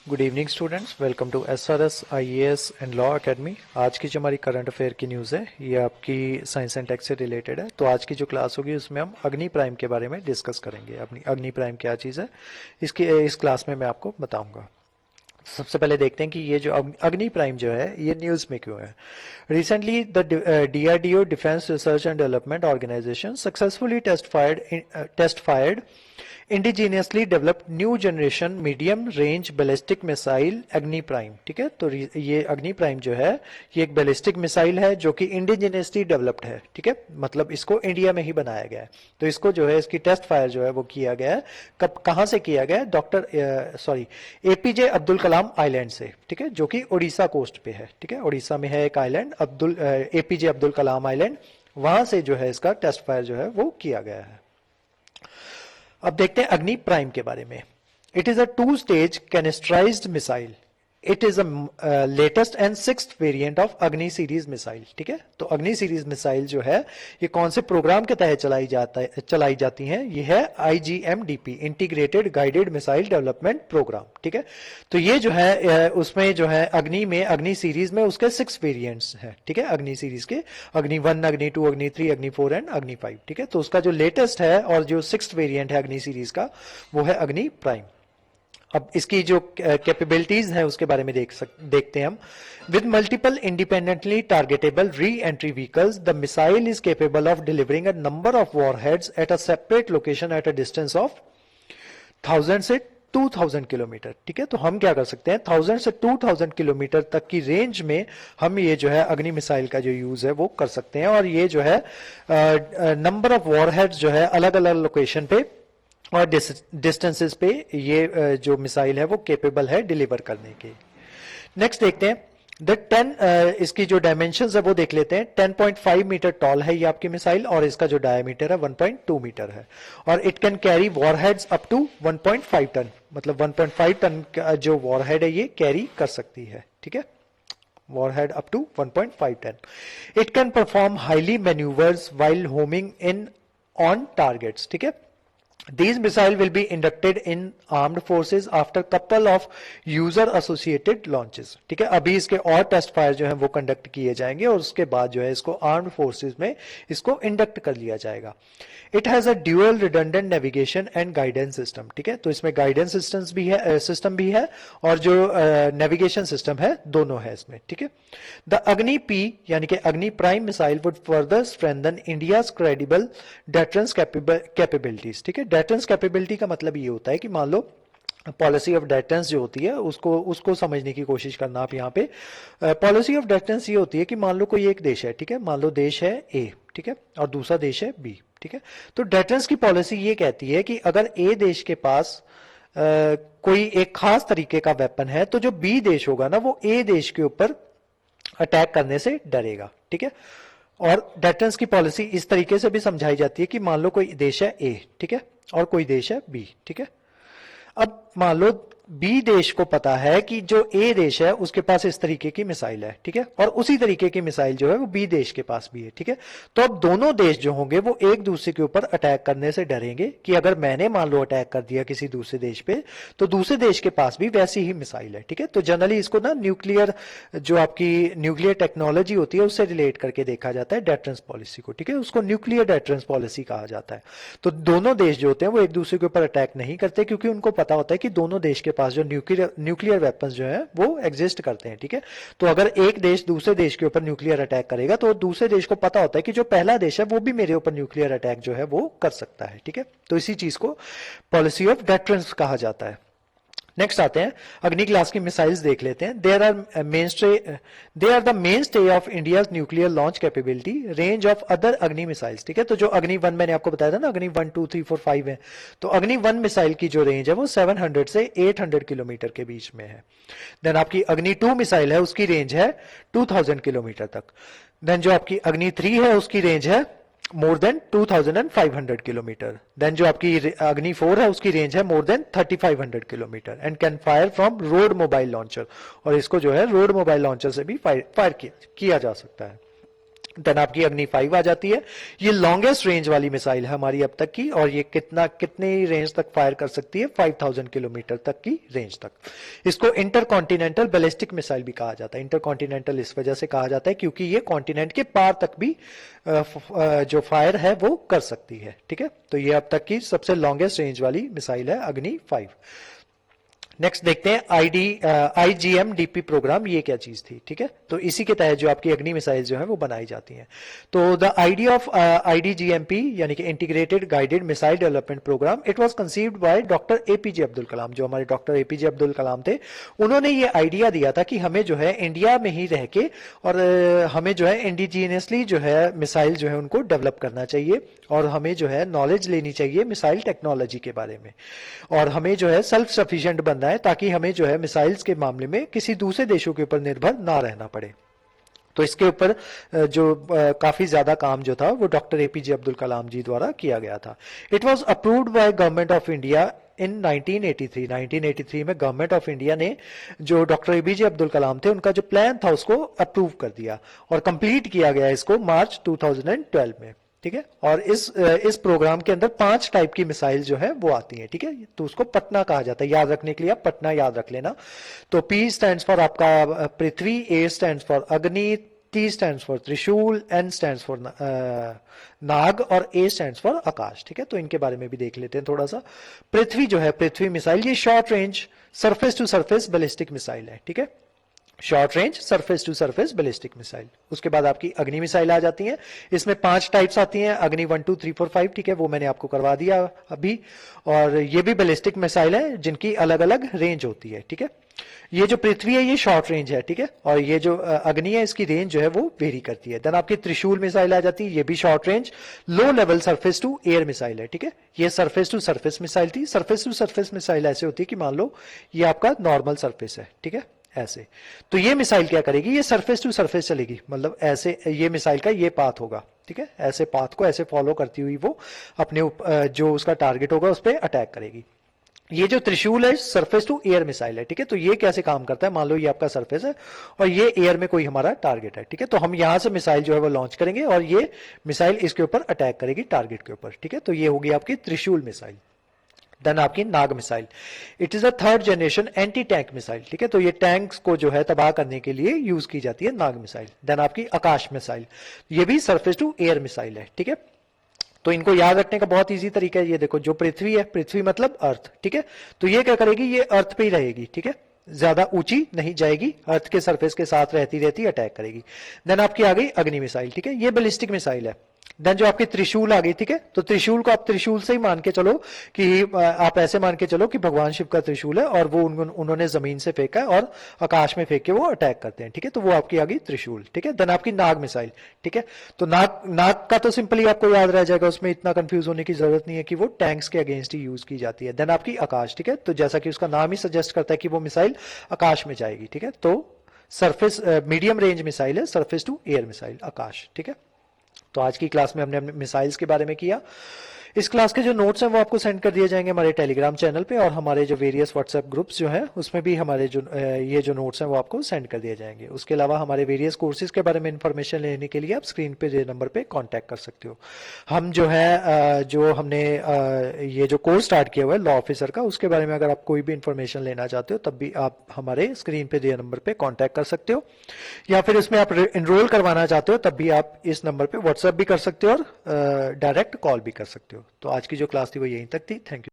Good evening students, welcome to SRS IAS and law academy. आज की जो हमारी करंट अफेयर की न्यूज़ है ये आपकी साइंस एंड टेक से रिलेटेड है। तो आज की जो क्लास होगी उसमें हम अग्नि प्राइम के बारे में डिस्कस करेंगे। अपनी अग्नि प्राइम क्या चीज़ है इस क्लास में मैं आपको बताऊंगा। सबसे पहले देखते हैं कि ये जो अग्नि प्राइम जो है ये न्यूज़ में क्यों है। Recently the DRDO defence research and development organisation successfully test fired indigenously developed new generation medium range ballistic missile Agni prime. ठीक है, तो ये अग्नि प्राइम जो है ये एक बैलिस्टिक मिसाइल है जो कि इंडिजीनियसली डेवलप्ड है। ठीक है, मतलब इसको इंडिया में ही बनाया गया है। तो इसको जो है इसकी टेस्ट फायर जो है वो किया गया है। कहाँ से किया गया है? एपीजे अब्दुल कलाम आइलैंड से। ठीक है, जो कि उड़ीसा कोस्ट पे है। ठीक है, उड़ीसा में है एक island APJ Abdul Kalam island, वहां से जो है इसका टेस्ट फायर जो है वो किया गया है। अब देखते हैं अग्नि प्राइम के बारे में। It is a two stage canisterised missile. It is a latest and 6th variant of Agni series missile. ठीक है, तो अग्नि सीरीज मिसाइल जो है ये कौन से प्रोग्राम के तहत चलाई जाती हैं? ये है IGMDP, integrated guided missile development programme. ठीक है, तो ये जो है उसमें जो है अग्नि सीरीज में उसके 6 वेरिएंट्स हैं। ठीक है, अग्नि सीरीज के अग्नि 1, अग्नि 2, अग्नि 3, अग्नि 4 एंड अग्नि 5। ठीक है, तो उसका जो लेटेस्ट है और जो 6th वेरिएंट है अग्नि सीरीज का वो है अग्नि प्राइम। अब इसकी जो कैपेबिलिटीज है उसके बारे में देखते हैं हम। With multiple independently targetable re entry vehicles the missile is capable of delivering a number of warheads at a separate location at a distance of 1000 से 2000 किलोमीटर। ठीक है, तो हम क्या कर सकते हैं 1000 से 2000 किलोमीटर तक की रेंज में हम ये जो है अग्नि मिसाइल का जो यूज है वो कर सकते हैं। और ये जो है नंबर ऑफ वॉरहेड्स जो है अलग अलग लोकेशन पे और डिस्टेंसेस पे ये जो मिसाइल है वो केपेबल है डिलीवर करने के। नेक्स्ट देखते हैं इसकी जो डायमेंशंस है वो देख लेते हैं। 10.5 मीटर टॉल है ये आपकी मिसाइल और इसका जो डायमीटर है 1.2 मीटर है। और it can carry warheads up to 1.5 tonne, मतलब 1.5 टन का जो वॉरहेड है ये कैरी कर सकती है। ठीक है, warhead up to 1.5 ton. It can perform highly maneuvers while homing in on targets. ठीक है, These missile will be inducted in armed forces after couple of user associated launches. ठीक है, अभी इसके और टेस्ट फायर जो है वो कंडक्ट किए जाएंगे और उसके बाद जो है इसको आर्म्ड फोर्सेस में इसको इंडक्ट कर लिया जाएगा। It has a dual redundant navigation and guidance system. ठीक है, तो इसमें गाइडेंस सिस्टम भी है और जो नेविगेशन सिस्टम है दोनों है इसमें। ठीक है, द अग्नि पी यानी कि अग्नि prime missile would further strengthen India's credible deterrence capabilities. ठीक है, डेटरेंस कैपेबिलिटी का मतलब ये होता है कि मान लो पॉलिसी ऑफ डेटरेंस जो होती है उसको समझने की कोशिश करना आप यहाँ पे। पॉलिसी ऑफ डेटरेंस ये होती है कि मान लो कोई एक देश है। ठीक है, मान लो देश है ए, ठीक है, और दूसरा देश है बी। ठीक है, तो डेटरेंस की पॉलिसी ये कहती है कि अगर ए देश के पास कोई एक खास तरीके का वेपन है तो जो बी देश होगा ना वो ए देश के ऊपर अटैक करने से डरेगा। ठीक है, और डेटरेंस की पॉलिसी इस तरीके से भी समझाई जाती है कि मान लो कोई देश है ए, ठीक है, और कोई देश है बी। ठीक है, अब मान लो बी देश को पता है कि जो ए देश है उसके पास इस तरीके की मिसाइल है। ठीक है, और उसी तरीके की मिसाइल जो है वो बी देश के पास भी है। ठीक है, तो अब दोनों देश जो होंगे वो एक दूसरे के ऊपर अटैक करने से डरेंगे कि अगर मैंने मान लो अटैक कर दिया किसी दूसरे देश पे तो दूसरे देश के पास भी वैसी ही मिसाइल है। ठीक है, तो जनरली इसको ना न्यूक्लियर जो आपकी न्यूक्लियर टेक्नोलॉजी होती है उससे रिलेट करके देखा जाता है डेटरेंस पॉलिसी को। ठीक है, उसको न्यूक्लियर डेटरेंस पॉलिसी कहा जाता है। तो दोनों देश जो होते हैं वो एक दूसरे के ऊपर अटैक नहीं करते क्योंकि उनको पता होता है कि दोनों देश के पास जो न्यूक्लियर वेपन्स जो है वो एग्जिस्ट करते हैं। ठीक है, तो अगर एक देश दूसरे देश के ऊपर न्यूक्लियर अटैक करेगा तो दूसरे देश को पता होता है कि जो पहला देश है वो भी मेरे ऊपर न्यूक्लियर अटैक जो है वो कर सकता है। ठीक है, तो इसी चीज को पॉलिसी ऑफ डेटरेंस कहा जाता है। नेक्स्ट आते हैं अग्नि क्लास की मिसाइल्स देख लेते हैं। They are the mainstay of India nuclear launch capability range of other Agni missiles. ठीक है, तो जो अग्नि 1 मैंने आपको बताया था ना, अग्नि 1, 2, 3, 4, 5 है, तो अग्नि 1 मिसाइल की जो रेंज है वो 700 से 800 किलोमीटर के बीच में है। देन आपकी अग्नि 2 मिसाइल है उसकी रेंज है 2000 किलोमीटर तक। देन जो आपकी अग्नि 3 है उसकी रेंज है मोर देन 2500 किलोमीटर। देन जो आपकी अग्नि 4 है उसकी रेंज है more than 3500 kilometre and can fire from road mobile launcher, और इसको जो है रोड मोबाइल लॉन्चर से भी फायर किया जा सकता है। देन आपकी अग्नि 5 आ जाती है। ये लॉन्गेस्ट रेंज वाली मिसाइल है हमारी अब तक की, और ये कितने रेंज तक फायर कर सकती है, 5000 किलोमीटर तक की रेंज तक। इसको इंटरकॉन्टिनेंटल बैलिस्टिक मिसाइल भी कहा जाता है। इंटरकॉन्टिनेंटल इस वजह से कहा जाता है क्योंकि ये कॉन्टिनेंट के पार तक भी जो फायर है वो कर सकती है। ठीक है, तो ये अब तक की सबसे लॉन्गेस्ट रेंज वाली मिसाइल है अग्नि 5। नेक्स्ट देखते हैं IGM-DP प्रोग्राम, ये क्या चीज थी। ठीक है, तो इसी के तहत जो आपकी अग्नि मिसाइल जो है वो बनाई जाती हैं। तो द आइडिया ऑफ IDGMP यानी कि integrated guided missile development programme, it was conceived by doctor APJ Abdul Kalam. जो हमारे डॉक्टर APJ अब्दुल कलाम थे, उन्होंने ये आइडिया दिया था कि हमें जो है इंडिया में ही रह के और हमें जो है इंडिजीनियसली जो है मिसाइल जो है उनको डेवलप करना चाहिए, और हमें जो है नॉलेज लेनी चाहिए मिसाइल टेक्नोलॉजी के बारे में, और हमें जो है सेल्फ सफिशिएंट बनना है ताकि हमें जो है मिसाइल्स के मामले में किसी दूसरे देशों के ऊपर निर्भर ना रहना पड़े। तो इसके ऊपर जो काफी ज्यादा काम जो था वो डॉक्टर APJ अब्दुल कलाम जी द्वारा किया गया था। It was approved by government of India in 1983 में गवर्नमेंट ऑफ इंडिया ने जो डॉक्टर APJ अब्दुल कलाम थे उनका जो प्लान था उसको अप्रूव कर दिया, और कंप्लीट किया गया इसको मार्च 2012 में। ठीक है, और इस प्रोग्राम के अंदर 5 टाइप की मिसाइल जो है वो आती हैं। ठीक है, तो उसको पटना कहा जाता है, याद रखने के लिए आप पटना याद रख लेना। तो P स्टैंड्स फॉर आपका पृथ्वी, A स्टैंड्स फॉर अग्नि, T स्टैंड्स फॉर त्रिशूल, N स्टैंड्स फॉर नाग, और A स्टैंड्स फॉर आकाश। ठीक है, तो इनके बारे में भी देख लेते हैं थोड़ा सा। पृथ्वी जो है, पृथ्वी मिसाइल, ये short range surface to surface ballistic missile है। ठीक है, short range surface to surface ballistic missile. उसके बाद आपकी अग्नि मिसाइल आ जाती है। इसमें 5 टाइप्स आती हैं, अग्नि 1 2 3 4 5। ठीक है, वो मैंने आपको करवा दिया अभी, और ये भी बैलिस्टिक मिसाइल है जिनकी अलग अलग रेंज होती है। ठीक है, ये जो पृथ्वी है ये शॉर्ट रेंज है। ठीक है, और ये जो अग्नि है इसकी रेंज जो है वो वेरी करती है। देन आपकी त्रिशूल मिसाइल आ जाती है, ये भी short range low level surface to air missile है। ठीक है, ये सरफेस टू सरफेस मिसाइल थी। सरफेस टू सरफेस मिसाइल ऐसे होती है कि मान लो ये आपका नॉर्मल सरफेस है। ठीक है, ऐसे, तो ये मिसाइल क्या करेगी, ये सरफेस टू सरफेस चलेगी, मतलब ऐसे ये मिसाइल का ये पाथ होगा। ठीक है, ऐसे पाथ को ऐसे फॉलो करती हुई वो अपने जो उसका टारगेट होगा उस पर अटैक करेगी। ये जो त्रिशूल है सरफेस टू एयर मिसाइल है। ठीक है, तो ये कैसे काम करता है, मान लो ये आपका सरफेस है और ये एयर में कोई हमारा टारगेट है। ठीक है, तो हम यहां से मिसाइल जो है वो लॉन्च करेंगे और ये मिसाइल इसके ऊपर अटैक करेगी टारगेट के ऊपर। ठीक है, तो ये होगी आपकी त्रिशूल मिसाइल। देन आपकी Nag missile, it is a 3rd generation anti tank missile. ठीक है, तो ये टैंक्स को जो है तबाह करने के लिए यूज की जाती है नाग मिसाइल। देन आपकी आकाश मिसाइल, ये भी सरफेस टू एयर मिसाइल है। ठीक है, तो इनको याद रखने का बहुत इजी तरीका है, ये देखो जो पृथ्वी है, पृथ्वी मतलब अर्थ। ठीक है, तो ये क्या करेगी, ये अर्थ पे ही रहेगी। ठीक है, ज्यादा ऊंची नहीं जाएगी, अर्थ के सरफेस के साथ रहती रहती अटैक करेगी। देन आपकी आ गई अग्नि मिसाइल। ठीक है, ये बैलिस्टिक मिसाइल है। देन जो आपकी त्रिशूल आ गई। ठीक है, तो त्रिशूल को आप त्रिशूल से ही मान के चलो कि आप ऐसे मान के चलो कि भगवान शिव का त्रिशूल है और वो उन्होंने जमीन से फेंका है और आकाश में फेंक के वो अटैक करते हैं। ठीक है, तो वो आपकी आ गई त्रिशूल। ठीक है, देन आपकी नाग मिसाइल। ठीक है, तो नाग नाग का तो सिंपली आपको याद रह जाएगा, उसमें इतना कंफ्यूज होने की जरूरत नहीं है कि वो टैंक्स के अगेंस्ट ही यूज की जाती है। देन आपकी आकाश। ठीक है, तो जैसा कि उसका नाम ही सजेस्ट करता है कि वो मिसाइल आकाश में जाएगी। ठीक है, तो सरफेस मीडियम रेंज मिसाइल है, सरफेस टू एयर मिसाइल आकाश। ठीक है, तो आज की क्लास में हमने मिसाइल्स के बारे में किया। इस क्लास के जो नोट्स हैं वो आपको सेंड कर दिए जाएंगे हमारे टेलीग्राम चैनल पे, और हमारे जो वेरियस व्हाट्सएप ग्रुप्स जो हैं उसमें भी हमारे जो ये जो नोट्स हैं वो आपको सेंड कर दिए जाएंगे। उसके अलावा हमारे वेरियस कोर्सेज के बारे में इंफॉर्मेशन लेने के लिए आप स्क्रीन पे ये नंबर पे कांटेक्ट कर सकते हो। हम जो है जो हमने ये जो कोर्स स्टार्ट किया हुआ है लॉ ऑफिसर का, उसके बारे में अगर आप कोई भी इंफॉर्मेशन लेना चाहते हो तब भी आप हमारे स्क्रीन पे दिए नंबर पे कॉन्टैक्ट कर सकते हो, या फिर इसमें आप इनरोल करवाना चाहते हो तब भी आप इस नंबर पे व्हाट्सएप भी कर सकते हो और डायरेक्ट कॉल भी कर सकते हो। तो आज की जो क्लास थी वो यहीं तक थी। Thank you.